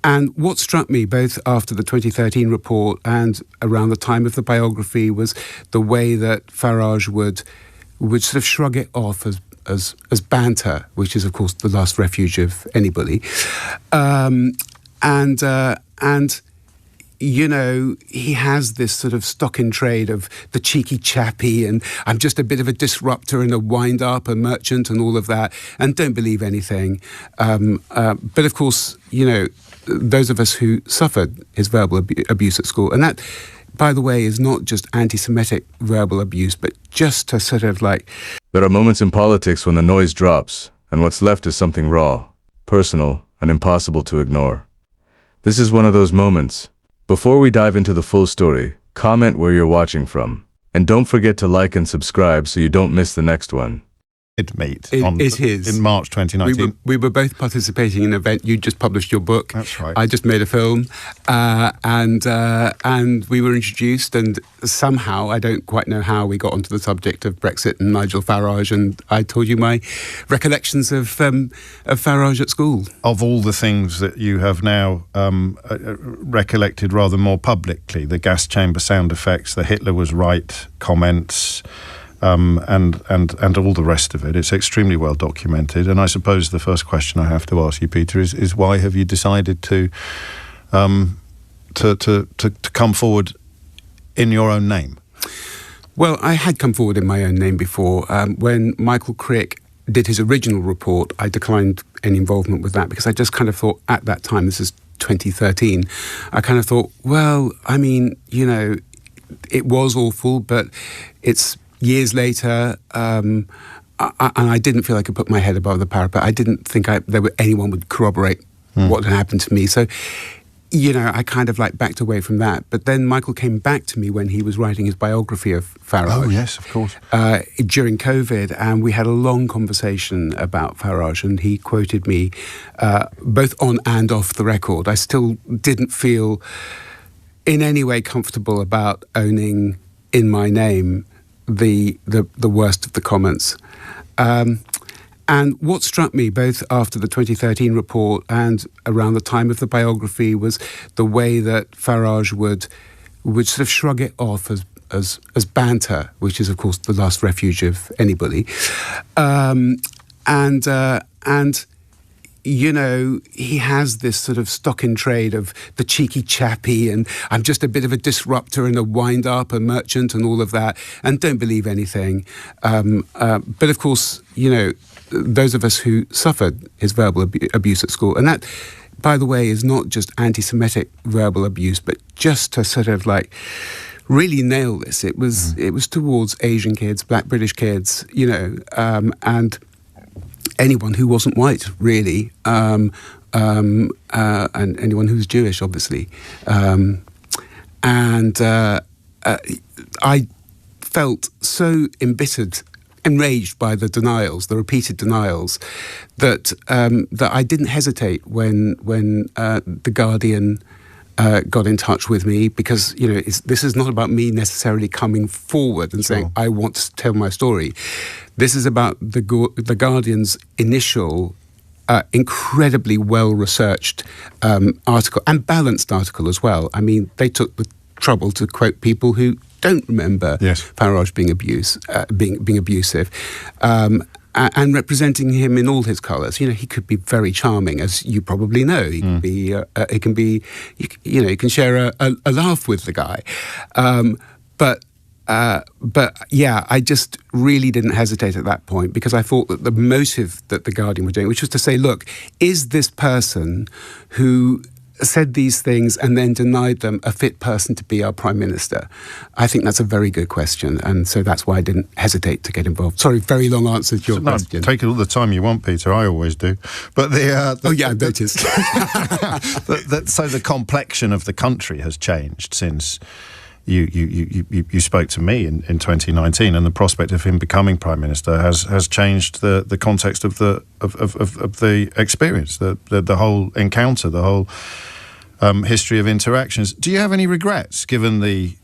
And what struck me both after the 2013 report and around the time of the biography was the way that Farage would sort of shrug it off as banter, which is, of course, the last refuge of anybody. You know, he has this sort of stock in trade of the cheeky chappy and I'm just a bit of a disruptor and a wind-up, a merchant and all of that, and don't believe anything. But, of course, you know, those of us who suffered his verbal abuse at school, and that, by the way, is not just anti-Semitic verbal abuse, but just a sort of like... There are moments in politics when the noise drops, and what's left is something raw, personal, and impossible to ignore. This is one of those moments. Before we dive into the full story, comment where you're watching from, and don't forget to like and subscribe so you don't miss the next one. Meet in March 2019. We were both participating in an event. You just published your book. That's right. I just made a film, and we were introduced. And somehow, I don't quite know how, we got onto the subject of Brexit and Nigel Farage. And I told you my recollections of Farage at school. Of all the things that you have now recollected rather more publicly, the gas chamber sound effects, the Hitler was right comments. And all the rest of it. It's extremely well documented. And I suppose the first question I have to ask you, Peter, is why have you decided to come forward in your own name? Well, I had come forward in my own name before. When Michael Crick did his original report, I declined any involvement with that because I just kind of thought at that time, this is 2013, I kind of thought, well, I mean, you know, it was awful, but it's years later, and I didn't feel I could put my head above the parapet. I didn't think anyone would corroborate what had happened to me. So, you know, I kind of like backed away from that. But then Michael came back to me when he was writing his biography of Farage. Oh, yes, of course. During COVID, and we had a long conversation about Farage, and he quoted me both on and off the record. I still didn't feel in any way comfortable about owning in my name the worst of the comments. And what struck me both after the 2013 report and around the time of the biography was the way that Farage would sort of shrug it off as banter, which is, of course, the last refuge of anybody. You know, he has this sort of stock in trade of the cheeky chappy and I'm just a bit of a disruptor and a wind-up, a merchant and all of that, and don't believe anything. But, of course, you know, those of us who suffered his verbal abuse at school, and that, by the way, is not just anti-Semitic verbal abuse, but just to sort of like really nail this. It was towards Asian kids, Black British kids, you know, and anyone who wasn't white, really, and anyone who's Jewish, obviously. I felt so embittered, enraged by the denials, the repeated denials, that I didn't hesitate when The Guardian got in touch with me, because, you know, this is not about me necessarily coming forward and saying, I want to tell my story. This is about the Guardian's initial, incredibly well-researched article, and balanced article as well. I mean, they took the trouble to quote people who don't remember Farage being abusive, and representing him in all his colours. You know, he could be very charming, as you probably know. He can be, you can share a laugh with the guy. But yeah, I just really didn't hesitate at that point, because I thought that the motive that The Guardian were doing, which was to say, look, is this person who said these things and then denied them a fit person to be our Prime Minister? I think that's a very good question, and so that's why I didn't hesitate to get involved. Sorry, very long answer to your question. Take it all the time you want, Peter. I always do. But oh yeah, I've noticed. So the complexion of the country has changed since you spoke to me in 2019, and the prospect of him becoming Prime Minister has changed the context of the experience, the whole encounter, the whole history of interactions. Do you have any regrets, given the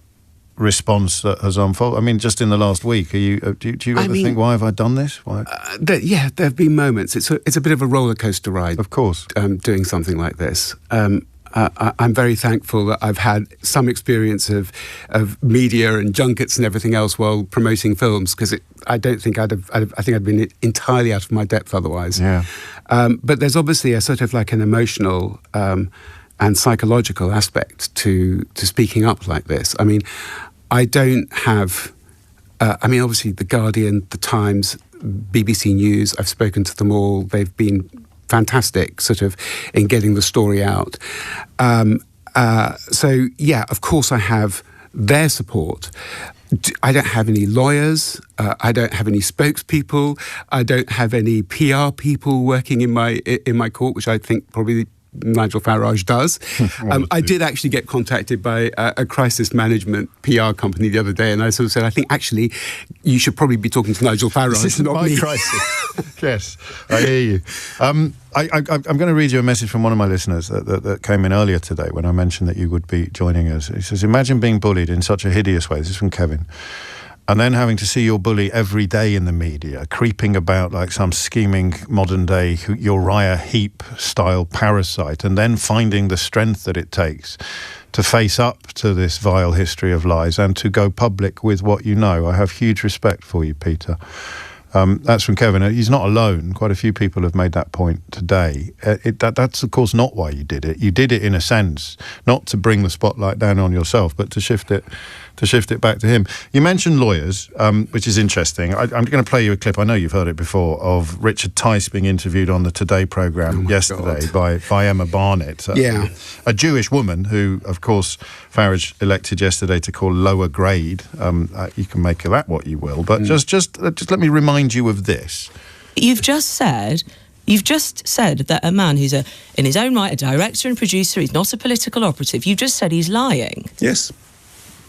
response that has unfolded? I mean, just in the last week, do you ever think, why have I done this? Why? There have been moments. It's a bit of a roller coaster ride. Of course. Doing something like this. I'm very thankful that I've had some experience of media and junkets and everything else while promoting films, because I don't think I think I'd been entirely out of my depth otherwise. Yeah. But there's obviously a sort of like an emotional and psychological aspect to speaking up like this. I mean, I don't have. Obviously, The Guardian, The Times, BBC News. I've spoken to them all. They've been fantastic sort of in getting the story out. So yeah, of course I have their support. I don't have any lawyers. I don't have any spokespeople. I don't have any PR people working in my court, which I think probably Nigel Farage does. I did actually get contacted by a crisis management PR company the other day, and I sort of said, I think actually you should probably be talking to Nigel Farage. This is not my crisis. Yes, I hear you. I'm going to read you a message from one of my listeners that came in earlier today when I mentioned that you would be joining us. He says, imagine being bullied in such a hideous way. This is from Kevin. And then having to see your bully every day in the media, creeping about like some scheming modern-day Uriah Heep-style parasite, and then finding the strength that it takes to face up to this vile history of lies and to go public with what you know. I have huge respect for you, Peter. That's from Kevin. He's not alone. Quite a few people have made that point today. That's, of course, not why you did it. You did it, in a sense, not to bring the spotlight down on yourself, but to shift it back to him. You mentioned lawyers, which is interesting. I'm going to play you a clip, I know you've heard it before, of Richard Tice being interviewed on the Today programme yesterday by Emma Barnett, a Jewish woman who, of course, Farage elected yesterday to call lower grade. You can make of that what you will, but just let me remind you of this. You've just said that a man who's in his own right a director and producer, he's not a political operative, you just said he's lying. Yes.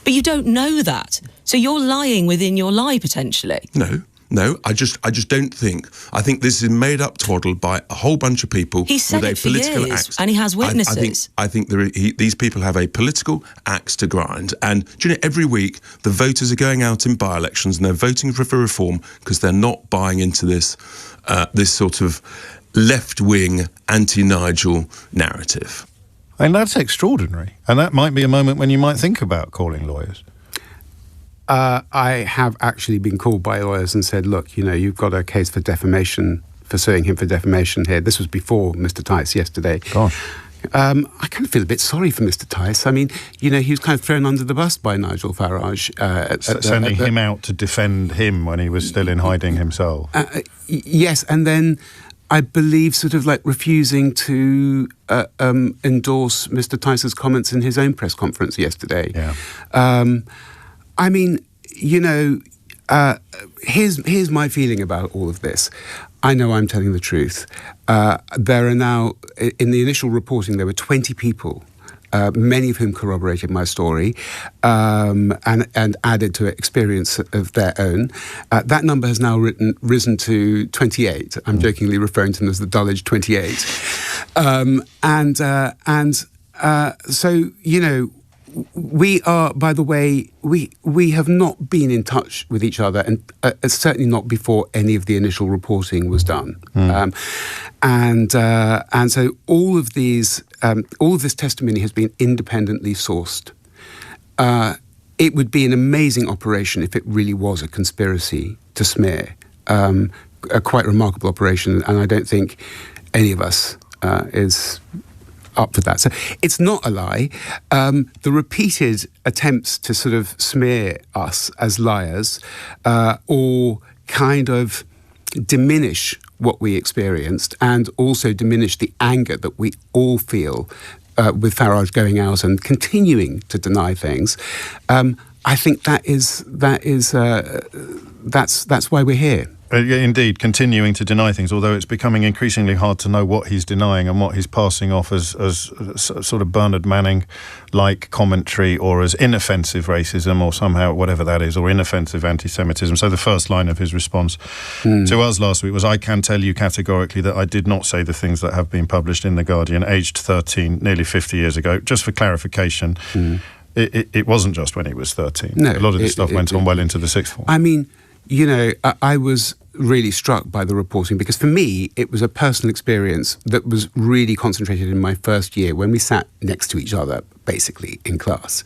But you don't know that. So you're lying within your lie, potentially. No, I just don't think. I think this is made up twaddle by a whole bunch of people He said with it a for political years, axe. and he has witnesses. I think these people have a political axe to grind. And do you know, every week the voters are going out in by-elections and they're voting for reform because they're not buying into this sort of left-wing anti-Nigel narrative. And that's extraordinary. And that might be a moment when you might think about calling lawyers. I have actually been called by lawyers and said, look, you've got a case for defamation, for suing him for defamation here. This was before Mr. Tice yesterday. Gosh. I kind of feel a bit sorry for Mr. Tice. I mean, he was kind of thrown under the bus by Nigel Farage. Sending him out to defend him when he was still in hiding himself. Yes, and then I believe sort of like refusing to endorse Mr. Tice's comments in his own press conference yesterday. Yeah. I mean, here's my feeling about all of this. I know I'm telling the truth. There are now, in the initial reporting, there were 20 people, many of whom corroborated my story and added to experience of their own. That number has now risen to 28. I'm jokingly referring to them as the Dulwich 28. So, we are, by the way, we have not been in touch with each other, and certainly not before any of the initial reporting was done. And so all of this testimony has been independently sourced. It would be an amazing operation if it really was a conspiracy to smear. A quite remarkable operation, and I don't think any of us is up for that. So it's not a lie. The repeated attempts to sort of smear us as liars or kind of diminish what we experienced and also diminish the anger that we all feel with Farage going out and continuing to deny things. I think that's why we're here. Indeed, continuing to deny things, although it's becoming increasingly hard to know what he's denying and what he's passing off as sort of Bernard Manning-like commentary or as inoffensive racism or somehow whatever that is, or inoffensive anti-Semitism. So the first line of his response to us last week was, I can tell you categorically that I did not say the things that have been published in The Guardian, aged 13, nearly 50 years ago. Just for clarification, it wasn't just when he was 13. No, a lot of this stuff went on well into the sixth form. I mean, you know, I was really struck by the reporting because for me, it was a personal experience that was really concentrated in my first year when we sat next to each other, basically, in class.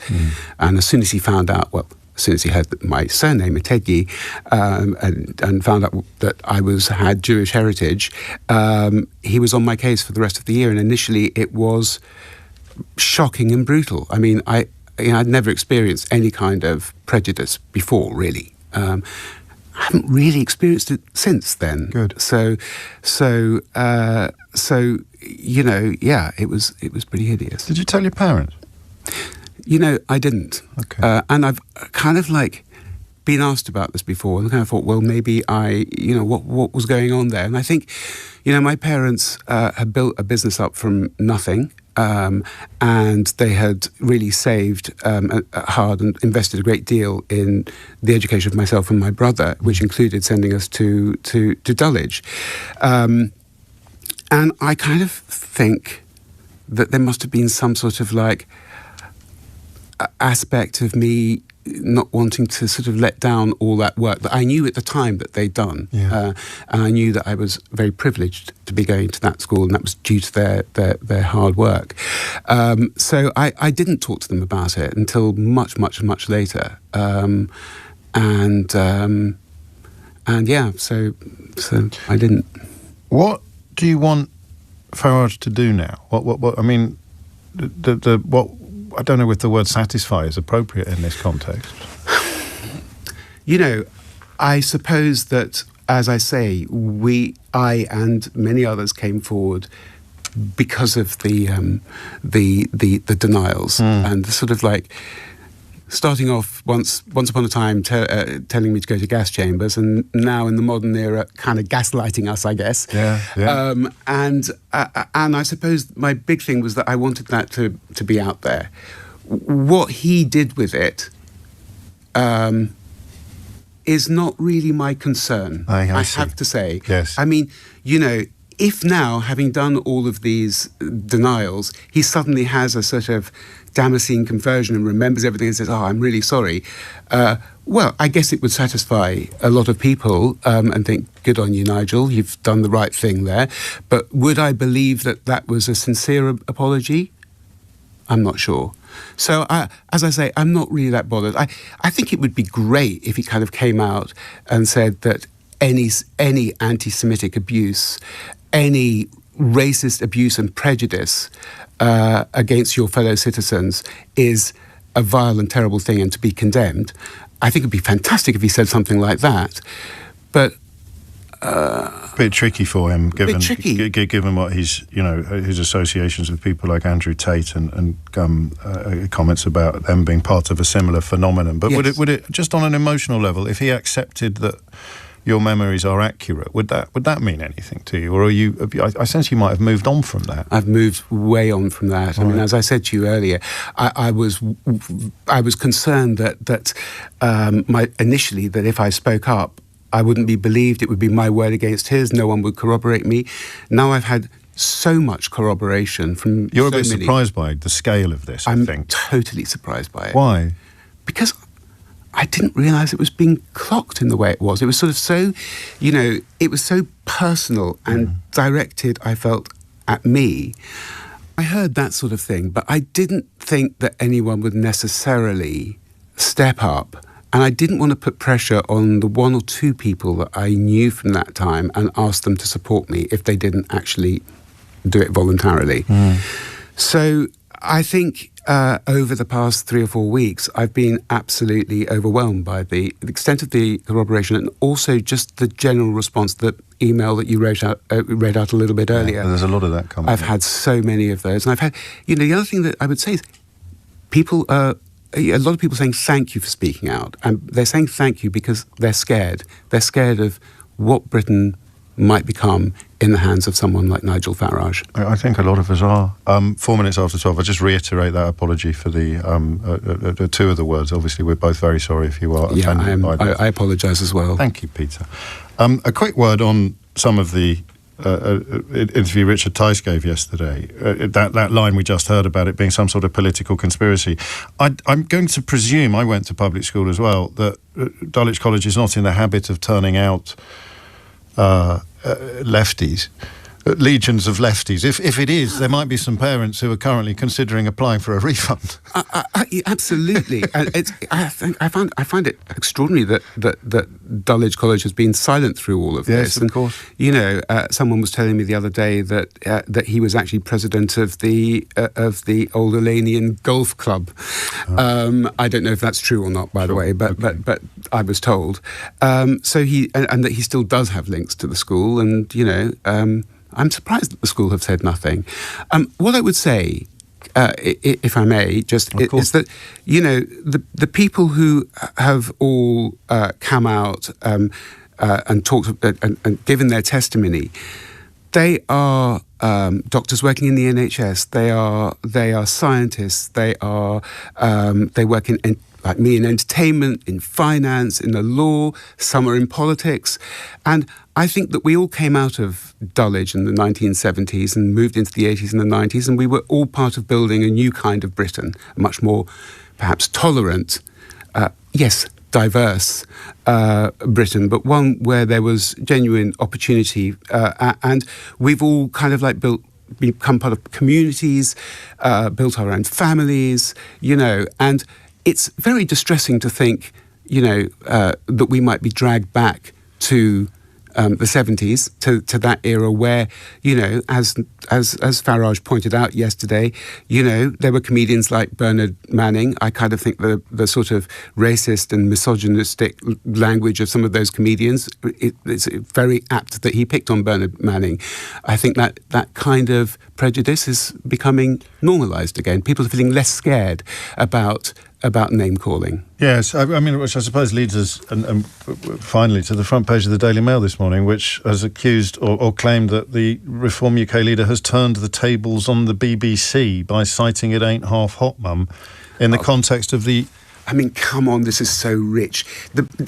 And as soon as he found out, well, as soon as he heard that my surname, Etegi, and found out that I had Jewish heritage, he was on my case for the rest of the year. And initially, it was shocking and brutal. I mean, I'd never experienced any kind of prejudice before, really. I haven't really experienced it since then. Good. So you know, yeah, it was pretty hideous. Did you tell your parents? You know, I didn't. Okay. And I've kind of like been asked about this before, and I kind of thought, well, maybe what was going on there? And I think, you know, my parents had built a business up from nothing. And they had really saved hard and invested a great deal in the education of myself and my brother, which included sending us to Dulwich. And I kind of think that there must have been some sort of like aspect of me not wanting to sort of let down all that work that I knew at the time that they'd done. Yeah. And I knew that I was very privileged to be going to that school, and that was due to their hard work. So I didn't talk to them about it until much, much, much later. And yeah, so I didn't. What do you want Farage to do now? What I mean, what I don't know if the word satisfy is appropriate in this context. You know, I suppose that, as I say, I and many others came forward because of the denials and the sort of like starting off once upon a time telling me to go to gas chambers, and now in the modern era kind of gaslighting us, I guess. Yeah. And I suppose my big thing was that I wanted that to be out there. What he did with it is not really my concern. I have to say. Yes. I mean, you know, if now, having done all of these denials, he suddenly has a sort of Damascene conversion and remembers everything and says, "Oh, I'm really sorry." Well, I guess it would satisfy a lot of people and think, "Good on you, Nigel. You've done the right thing there." But would I believe that that was a sincere apology? I'm not sure. So, as I say, I'm not really that bothered. I think it would be great if he kind of came out and said that any anti-Semitic abuse, any racist abuse and prejudice against your fellow citizens is a vile and terrible thing and to be condemned. I think it'd be fantastic if he said something like that. But a bit tricky for him, given what he's, you know, his associations with people like Andrew Tate and comments about them being part of a similar phenomenon. But yes. would it just on an emotional level, if he accepted that your memories are accurate, would that mean anything to you, or are you? I sense you might have moved on from that. I've moved way on from that. I mean, as I said to you earlier, I was concerned that initially that if I spoke up, I wouldn't be believed. It would be my word against his. No one would corroborate me. Now I've had so much corroboration from. You're a bit surprised by the scale of this. I think I'm totally surprised by it. Why? Because I didn't realise it was being clocked in the way it was. It was sort of so, you know, it was so personal and directed, I felt, at me. I heard that sort of thing, but I didn't think that anyone would necessarily step up. And I didn't want to put pressure on the one or two people that I knew from that time and ask them to support me if they didn't actually do it voluntarily. So I think over the past 3 or 4 weeks, I've been absolutely overwhelmed by the extent of the corroboration and also just the general response, the email that you read out a little bit earlier. There's a lot of that coming. I've had so many of those. And I've had, you know, the other thing that I would say is people a lot of people saying thank you for speaking out. And they're saying thank you because they're scared. They're scared of what Britain might become in the hands of someone like Nigel Farage. I think a lot of us are. 4 minutes after 12, I'll just reiterate that apology for the two of the words. Obviously, we're both very sorry if you are offended by that. I apologise as well. Thank you, Peter. A quick word on some of the interview Richard Tice gave yesterday, that line we just heard about it being some sort of political conspiracy, I'm going to presume, I went to public school as well, that Dulwich College is not in the habit of turning out lefties. Legions of lefties. If it is, there might be some parents who are currently considering applying for a refund. Absolutely. I find it extraordinary that Dulwich College has been silent through all of this. Yes, of course. You know, someone was telling me the other day that he was actually president of the Old Olanian Golf Club. I don't know if that's true or not, by the way, but I was told. So he and that he still does have links to the school, and you know. I'm surprised that the school have said nothing. What I would say, if I may, just is that, you know, the people who have all come out and talked and given their testimony, they are doctors working in the NHS. They are scientists. They work in like me, in entertainment, in finance, in the law. Some are in politics, and I think that we all came out of Dulwich in the 1970s and moved into the 80s and the 90s, and we were all part of building a new kind of Britain, a much more, perhaps, tolerant, diverse Britain, but one where there was genuine opportunity, and we've all kind of like become part of communities, built our own families, you know, and it's very distressing to think, you know, that we might be dragged back to the 70s, to that era where, you know, as Farage pointed out yesterday, you know, there were comedians like Bernard Manning. I kind of think the sort of racist and misogynistic language of some of those comedians, it's very apt that he picked on Bernard Manning. I think that kind of prejudice is becoming normalised again. People are feeling less scared about name calling. Yes, I mean, which I suppose leads us and finally to the front page of the Daily Mail this morning, which has accused or claimed that the Reform UK leader has turned the tables on the BBC by citing It Ain't Half Hot Mum in the context of the... I mean, come on, this is so rich.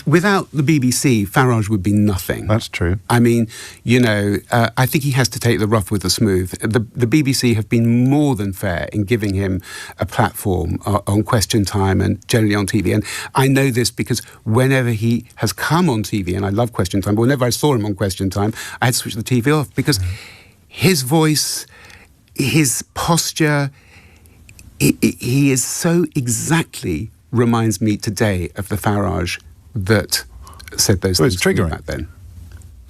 Without the BBC, Farage would be nothing. That's true. I mean, you know, I think he has to take the rough with the smooth. The BBC have been more than fair in giving him a platform on Question Time and generally on TV. And I know this because whenever he has come on TV, and I love Question Time, but whenever I saw him on Question Time, I had to switch the TV off because his voice, his posture, he is so exactly... reminds me today of the Farage that said those things. It's triggering back then.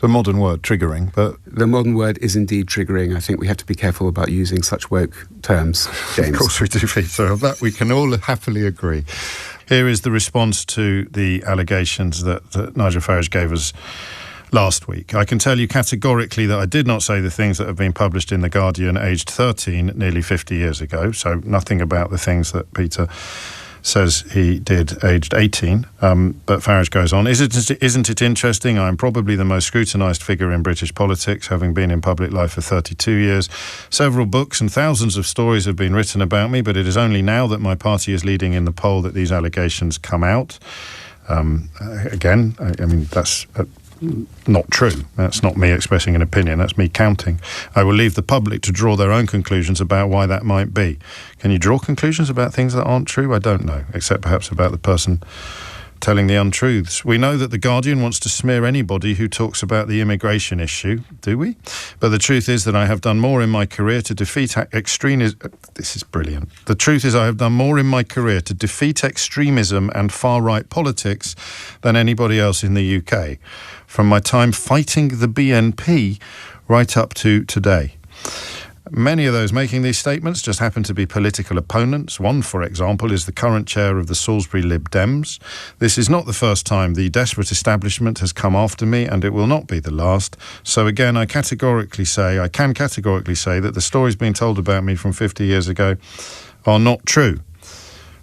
The modern word, triggering, but... The modern word is indeed triggering. I think we have to be careful about using such woke terms, James. Of course we do, Peter. Of that we can all happily agree. Here is the response to the allegations that Nigel Farage gave us last week. I can tell you categorically that I did not say the things that have been published in The Guardian aged 13 nearly 50 years ago, so nothing about the things that Peter says he did aged 18. But Farage goes on, isn't it interesting? I'm probably the most scrutinised figure in British politics, having been in public life for 32 years. Several books and thousands of stories have been written about me, but it is only now that my party is leading in the poll that these allegations come out. Again, I mean, that's... not true. That's not me expressing an opinion. That's me counting. I will leave the public to draw their own conclusions about why that might be. Can you draw conclusions about things that aren't true? I don't know, except perhaps about the person telling the untruths. We know that The Guardian wants to smear anybody who talks about the immigration issue, do we? But the truth is that I have done more in my career to defeat extremism. This is brilliant. The truth is I have done more in my career to defeat extremism and far-right politics than anybody else in the UK, from my time fighting the BNP right up to today. Many of those making these statements just happen to be political opponents. One, for example, is the current chair of the Salisbury Lib Dems. This is not the first time the desperate establishment has come after me, and it will not be the last. So again, I can categorically say that the stories being told about me from 50 years ago are not true.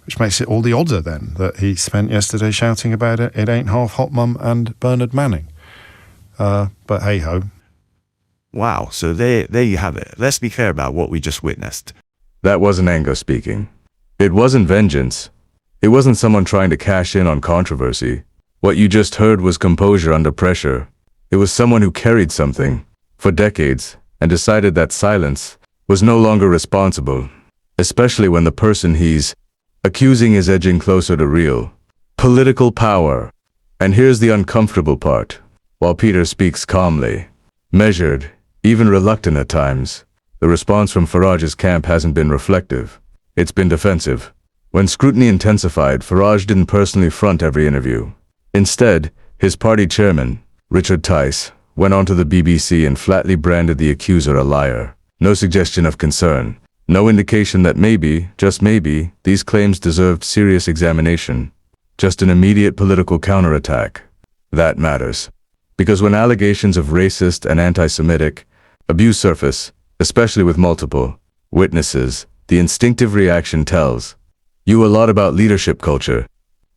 Which makes it all the odder then that he spent yesterday shouting about it. It ain't half hot mum and Bernard Manning. But hey-ho. Wow, so there you have it. Let's be fair about what we just witnessed. That wasn't anger speaking. It wasn't vengeance. It wasn't someone trying to cash in on controversy. What you just heard was composure under pressure. It was someone who carried something for decades and decided that silence was no longer responsible, especially when the person he's accusing is edging closer to real political power. And here's the uncomfortable part. While Peter speaks calmly, measured, even reluctant at times, the response from Farage's camp hasn't been reflective. It's been defensive. When scrutiny intensified, Farage didn't personally front every interview. Instead, his party chairman, Richard Tice, went onto the BBC and flatly branded the accuser a liar. No suggestion of concern. No indication that maybe, just maybe, these claims deserved serious examination. Just an immediate political counterattack. That matters. Because when allegations of racist and anti-Semitic abuse surface, especially with multiple witnesses, the instinctive reaction tells you a lot about leadership culture.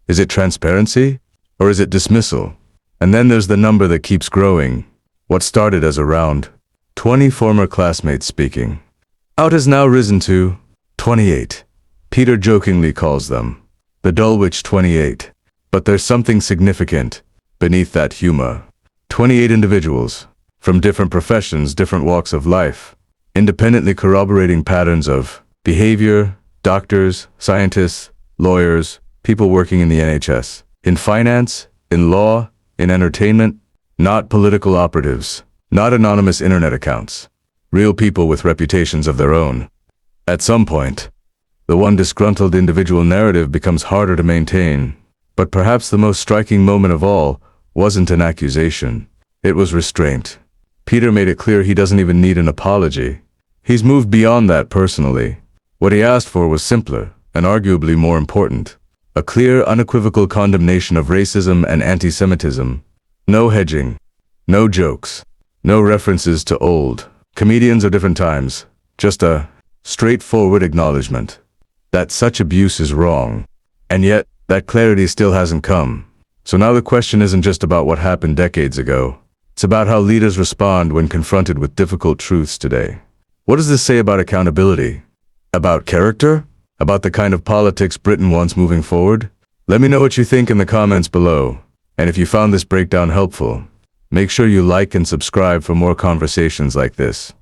Is it transparency? Or is it dismissal? And then there's the number that keeps growing. What started as around 20 former classmates speaking out has now risen to 28. Peter jokingly calls them the Dulwich 28. But there's something significant beneath that humor. 28 individuals, from different professions, different walks of life, independently corroborating patterns of behavior, doctors, scientists, lawyers, people working in the NHS, in finance, in law, in entertainment, not political operatives, not anonymous internet accounts, real people with reputations of their own. At some point, the one disgruntled individual narrative becomes harder to maintain, but perhaps the most striking moment of all wasn't an accusation. It was restraint. Peter made it clear he doesn't even need an apology. He's moved beyond that personally. What he asked for was simpler, and arguably more important. A clear, unequivocal condemnation of racism and anti-Semitism. No hedging. No jokes. No references to old comedians of different times. Just a straightforward acknowledgement that such abuse is wrong. And yet, that clarity still hasn't come. So now the question isn't just about what happened decades ago. It's about how leaders respond when confronted with difficult truths today. What does this say about accountability? About character? About the kind of politics Britain wants moving forward? Let me know what you think in the comments below. And if you found this breakdown helpful, make sure you like and subscribe for more conversations like this.